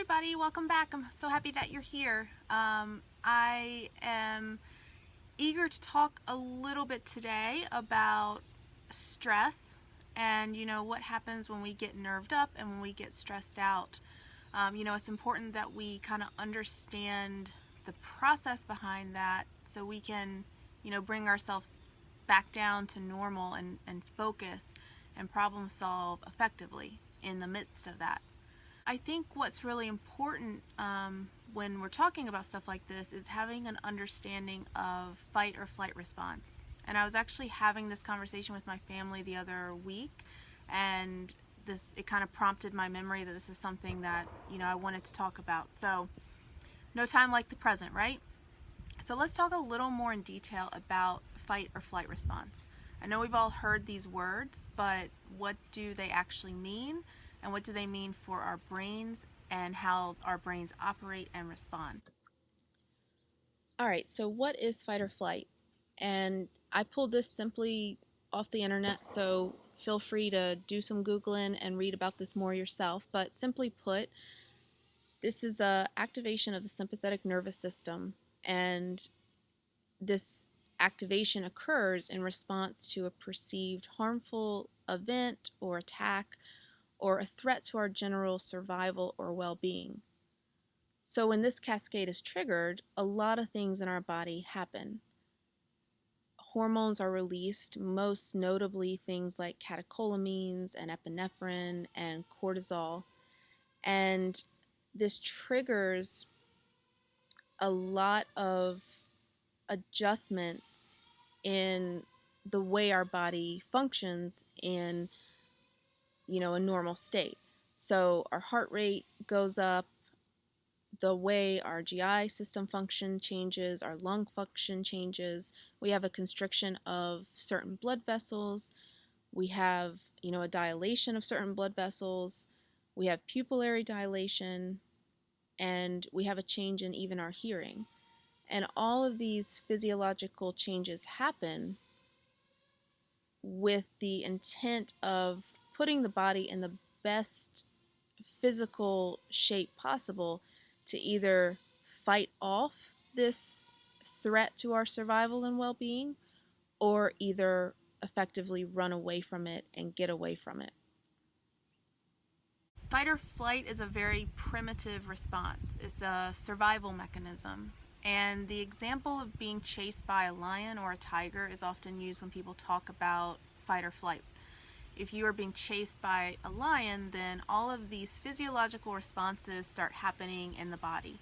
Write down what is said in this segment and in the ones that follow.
everybody, welcome back. I'm so happy that you're here. I am eager to talk a little bit today about stress and what happens when we get nerved up and when we get stressed out. It's important that we kind of understand the process behind that so we can bring ourselves back down to normal and focus and problem solve effectively in the midst of that. I think what's really important when we're talking about stuff like this is having an understanding of fight or flight response. And I was actually having this conversation with my family the other week, and it kind of prompted my memory that this is something that I wanted to talk about. So no time like the present, right? So let's talk a little more in detail about fight or flight response. I know we've all heard these words, but what do they actually mean? And what do they mean for our brains and how our brains operate and respond? All right, so what is fight or flight? And I pulled this simply off the internet, so feel free to do some Googling and read about this more yourself. But simply put, this is a activation of the sympathetic nervous system, and this activation occurs in response to a perceived harmful event or attack or a threat to our general survival or well-being. So when this cascade is triggered, a lot of things in our body happen. Hormones are released, most notably things like catecholamines and epinephrine and cortisol. And this triggers a lot of adjustments in the way our body functions in a normal state. So our heart rate goes up, the way our GI system function changes, our lung function changes. We have a constriction of certain blood vessels. We have, a dilation of certain blood vessels. We have pupillary dilation, and we have a change in even our hearing. And all of these physiological changes happen with the intent of putting the body in the best physical shape possible to either fight off this threat to our survival and well-being, or either effectively run away from it and get away from it. Fight or flight is a very primitive response. It's a survival mechanism. And the example of being chased by a lion or a tiger is often used when people talk about fight or flight. If you are being chased by a lion, then all of these physiological responses start happening in the body.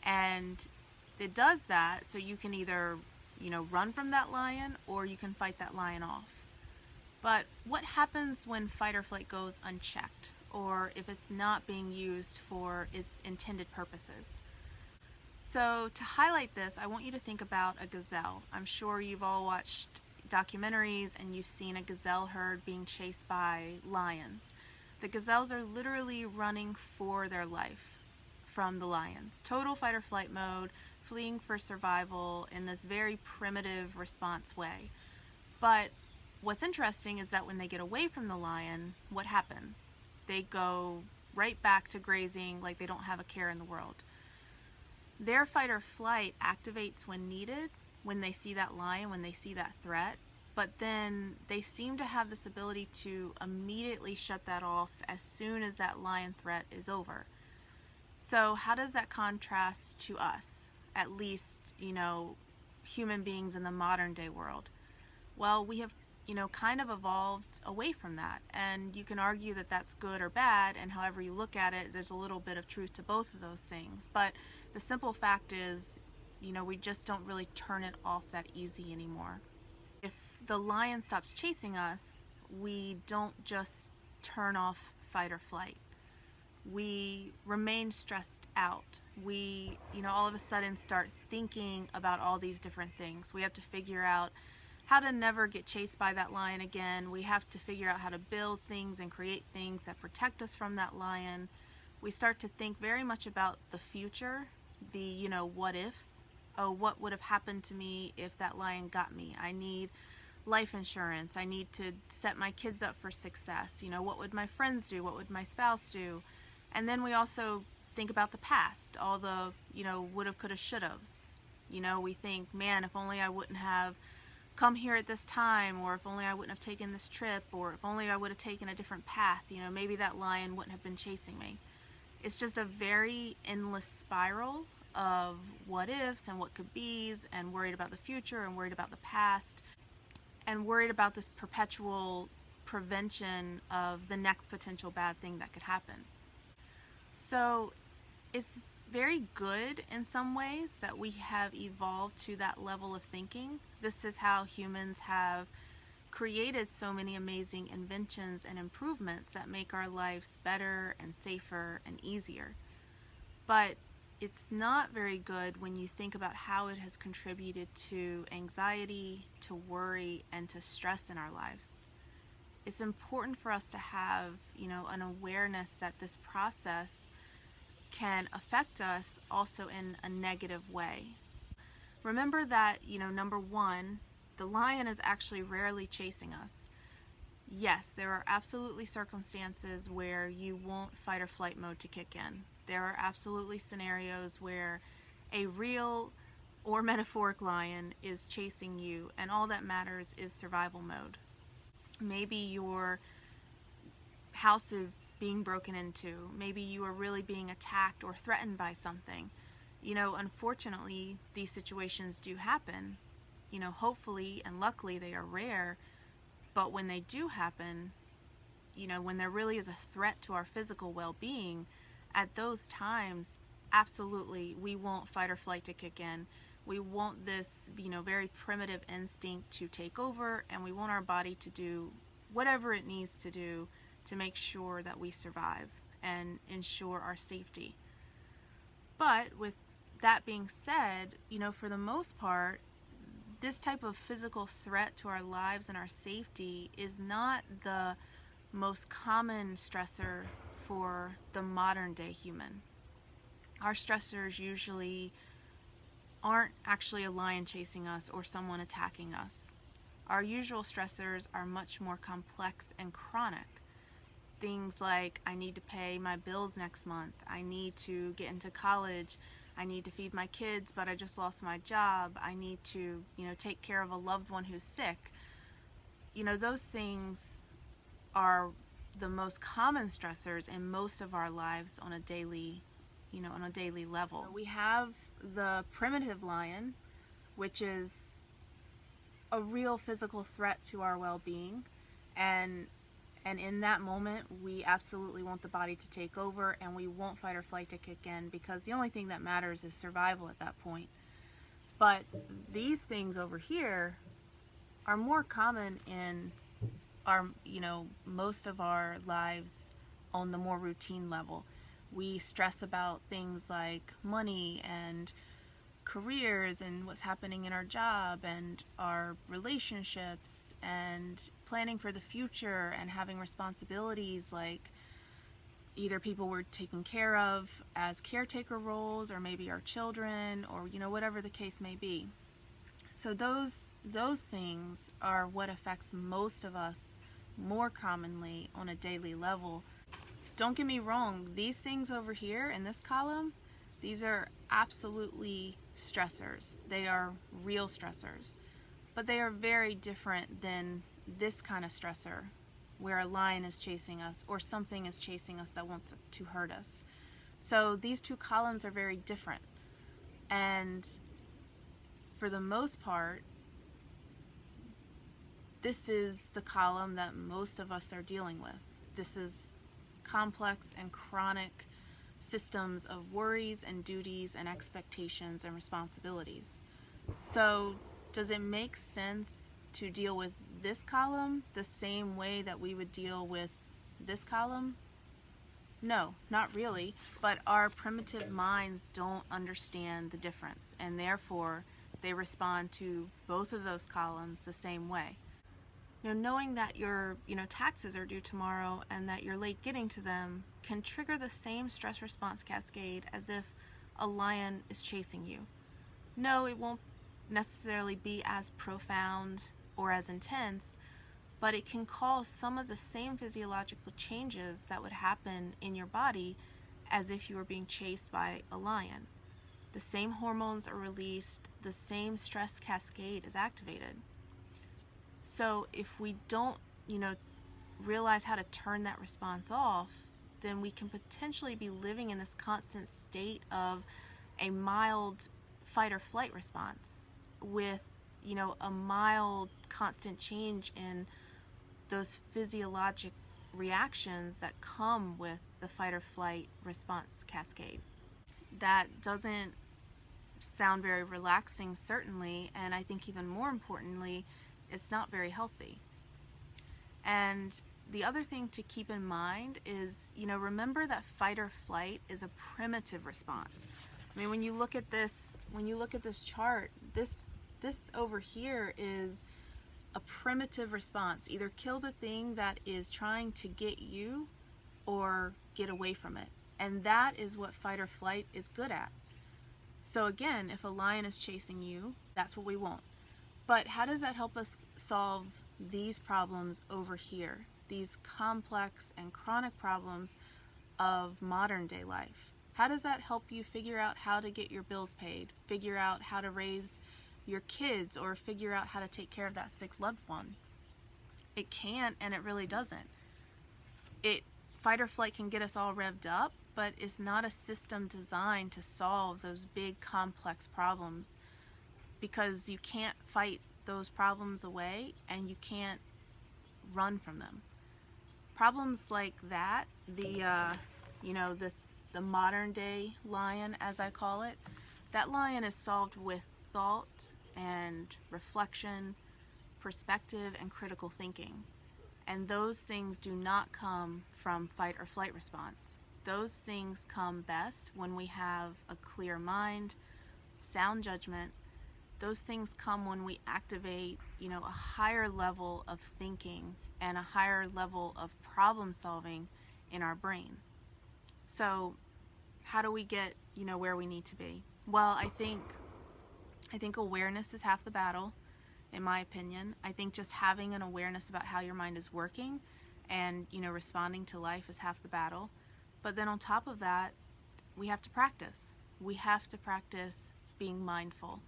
And it does that so you can either, run from that lion or you can fight that lion off. But what happens when fight or flight goes unchecked, or if it's not being used for its intended purposes? So to highlight this, I want you to think about a gazelle. I'm sure you've all watched documentaries and you've seen a gazelle herd being chased by lions. The gazelles are literally running for their life from the lions. Total fight or flight mode, fleeing for survival in this very primitive response way. But what's interesting is that when they get away from the lion, what happens? They go right back to grazing like they don't have a care in the world. Their fight or flight activates when needed, when they see that lion, when they see that threat, but then they seem to have this ability to immediately shut that off as soon as that lion threat is over. So how does that contrast to us, at least, human beings in the modern day world? Well, we have, kind of evolved away from that, and you can argue that that's good or bad, and however you look at it, there's a little bit of truth to both of those things. But the simple fact is, we just don't really turn it off that easy anymore. If the lion stops chasing us, we don't just turn off fight or flight. We remain stressed out. We, all of a sudden start thinking about all these different things. We have to figure out how to never get chased by that lion again. We have to figure out how to build things and create things that protect us from that lion. We start to think very much about the future, the, what ifs. Oh, what would have happened to me if that lion got me? I need life insurance. I need to set my kids up for success. What would my friends do? What would my spouse do? And then we also think about the past, all the, woulda, coulda, shouldas. We think, man, if only I wouldn't have come here at this time, or if only I wouldn't have taken this trip, or if only I would have taken a different path, maybe that lion wouldn't have been chasing me. It's just a very endless spiral of what ifs and what could be's, and worried about the future and worried about the past, and worried about this perpetual prevention of the next potential bad thing that could happen. So it's very good in some ways that we have evolved to that level of thinking. This is how humans have created so many amazing inventions and improvements that make our lives better and safer and easier. But it's not very good when you think about how it has contributed to anxiety, to worry, and to stress in our lives. It's important for us to have, an awareness that this process can affect us also in a negative way. Remember that, number one, the lion is actually rarely chasing us. Yes, there are absolutely circumstances where you want fight or flight mode to kick in. There are absolutely scenarios where a real or metaphoric lion is chasing you, and all that matters is survival mode. Maybe your house is being broken into. Maybe you are really being attacked or threatened by something. Unfortunately, these situations do happen. Hopefully and luckily they are rare, but when they do happen, when there really is a threat to our physical well-being, at those times, absolutely, we want fight or flight to kick in. We want this, very primitive instinct to take over, and we want our body to do whatever it needs to do to make sure that we survive and ensure our safety. But with that being said, for the most part, this type of physical threat to our lives and our safety is not the most common stressor for the modern day human. Our stressors usually aren't actually a lion chasing us or someone attacking us. Our usual stressors are much more complex and chronic. Things like, I need to pay my bills next month, I need to get into college, I need to feed my kids, but I just lost my job, I need to, take care of a loved one who's sick. Those things are the most common stressors in most of our lives on a daily level. We have the primitive lion, which is a real physical threat to our well-being, and in that moment we absolutely want the body to take over, and we want fight or flight to kick in, because the only thing that matters is survival at that point. But these things over here are more common in our, most of our lives on the more routine level. We stress about things like money and careers and what's happening in our job and our relationships and planning for the future and having responsibilities like either people we're taking care of as caretaker roles, or maybe our children, or whatever the case may be. So those things are what affects most of us more commonly on a daily level. Don't get me wrong, these things over here in this column, these are absolutely stressors. They are real stressors, but they are very different than this kind of stressor where a lion is chasing us or something is chasing us that wants to hurt us. So these two columns are very different, and for the most part, this is the column that most of us are dealing with. This is complex and chronic systems of worries and duties and expectations and responsibilities. So does it make sense to deal with this column the same way that we would deal with this column? No, not really, but our primitive minds don't understand the difference, and therefore they respond to both of those columns the same way. Knowing that your taxes are due tomorrow and that you're late getting to them can trigger the same stress response cascade as if a lion is chasing you. No, it won't necessarily be as profound or as intense, but it can cause some of the same physiological changes that would happen in your body as if you were being chased by a lion. The same hormones are released, the same stress cascade is activated. So if we don't, realize how to turn that response off, then we can potentially be living in this constant state of a mild fight or flight response with, a mild constant change in those physiologic reactions that come with the fight or flight response cascade. That doesn't sound very relaxing, certainly, and I think even more importantly, it's not very healthy. And the other thing to keep in mind is, remember that fight or flight is a primitive response. I mean, when you look at this chart, this over here is a primitive response. Either kill the thing that is trying to get you or get away from it. And that is what fight or flight is good at. So again, if a lion is chasing you, that's what we want. But how does that help us solve these problems over here? These complex and chronic problems of modern day life. How does that help you figure out how to get your bills paid, figure out how to raise your kids, or figure out how to take care of that sick loved one? It can't, and it really doesn't. Fight or flight can get us all revved up, but it's not a system designed to solve those big complex problems, because you can't fight those problems away and you can't run from them. Problems like that, the modern day lion, as I call it, that lion is solved with thought and reflection, perspective, and critical thinking. And those things do not come from fight or flight response. Those things come best when we have a clear mind, sound judgment. Those things come when we activate, a higher level of thinking and a higher level of problem solving in our brain. So how do we get, where we need to be? Well, I think awareness is half the battle, in my opinion. I think just having an awareness about how your mind is working and, responding to life is half the battle. But then on top of that, we have to practice. We have to practice being mindful.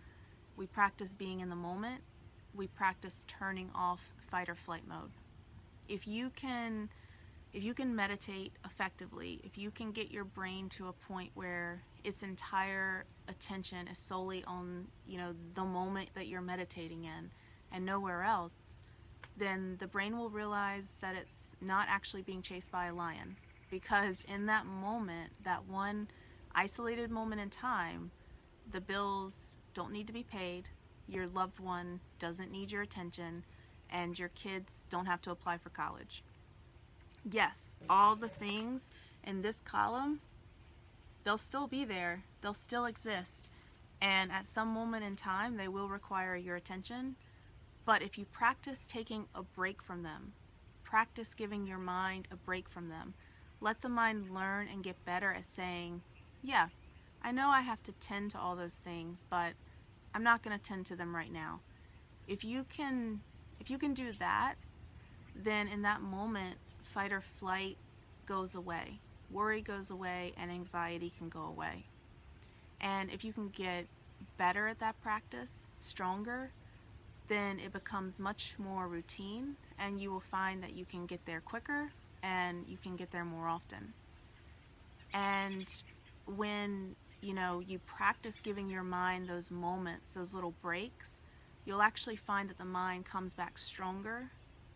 We practice being in the moment. We practice turning off fight or flight mode. If you can meditate effectively, if you can get your brain to a point where its entire attention is solely on, the moment that you're meditating in and nowhere else, then the brain will realize that it's not actually being chased by a lion. Because in that moment, that one isolated moment in time, the bills don't need to be paid, your loved one doesn't need your attention, and your kids don't have to apply for college. Yes, all the things in this column, they'll still be there, they'll still exist, and at some moment in time they will require your attention. But if you practice taking a break from them, practice giving your mind a break from them, let the mind learn and get better at saying, yeah, I know I have to tend to all those things, but I'm not going to tend to them right now. If you can do that, then in that moment, fight or flight goes away. Worry goes away and anxiety can go away. And if you can get better at that practice, stronger, then it becomes much more routine, and you will find that you can get there quicker and you can get there more often. And when you practice giving your mind those moments, those little breaks, you'll actually find that the mind comes back stronger,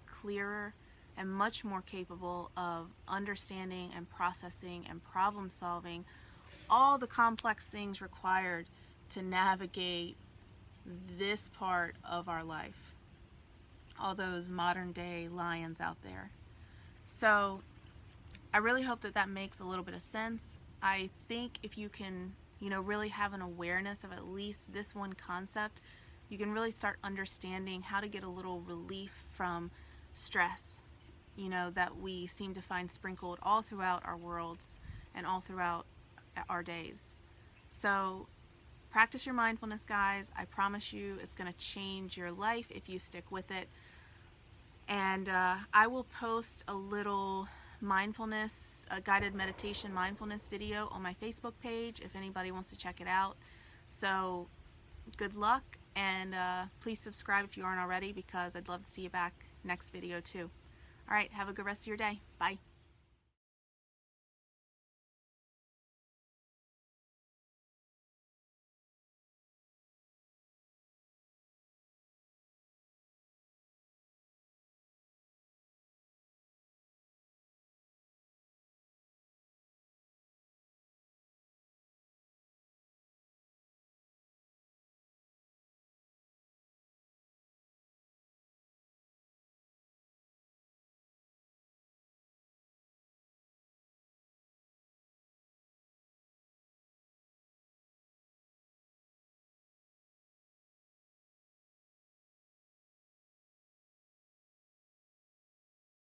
clearer, and much more capable of understanding and processing and problem solving all the complex things required to navigate this part of our life. All those modern day lions out there. So I really hope that makes a little bit of sense. I think if you can, really have an awareness of at least this one concept, you can really start understanding how to get a little relief from stress, that we seem to find sprinkled all throughout our worlds and all throughout our days. So practice your mindfulness, guys. I promise you it's going to change your life if you stick with it. And I will post a little mindfulness, a guided meditation mindfulness video on my Facebook page if anybody wants to check it out. So good luck, and please subscribe if you aren't already, because I'd love to see you back next video too. Alright, have a good rest of your day. Bye.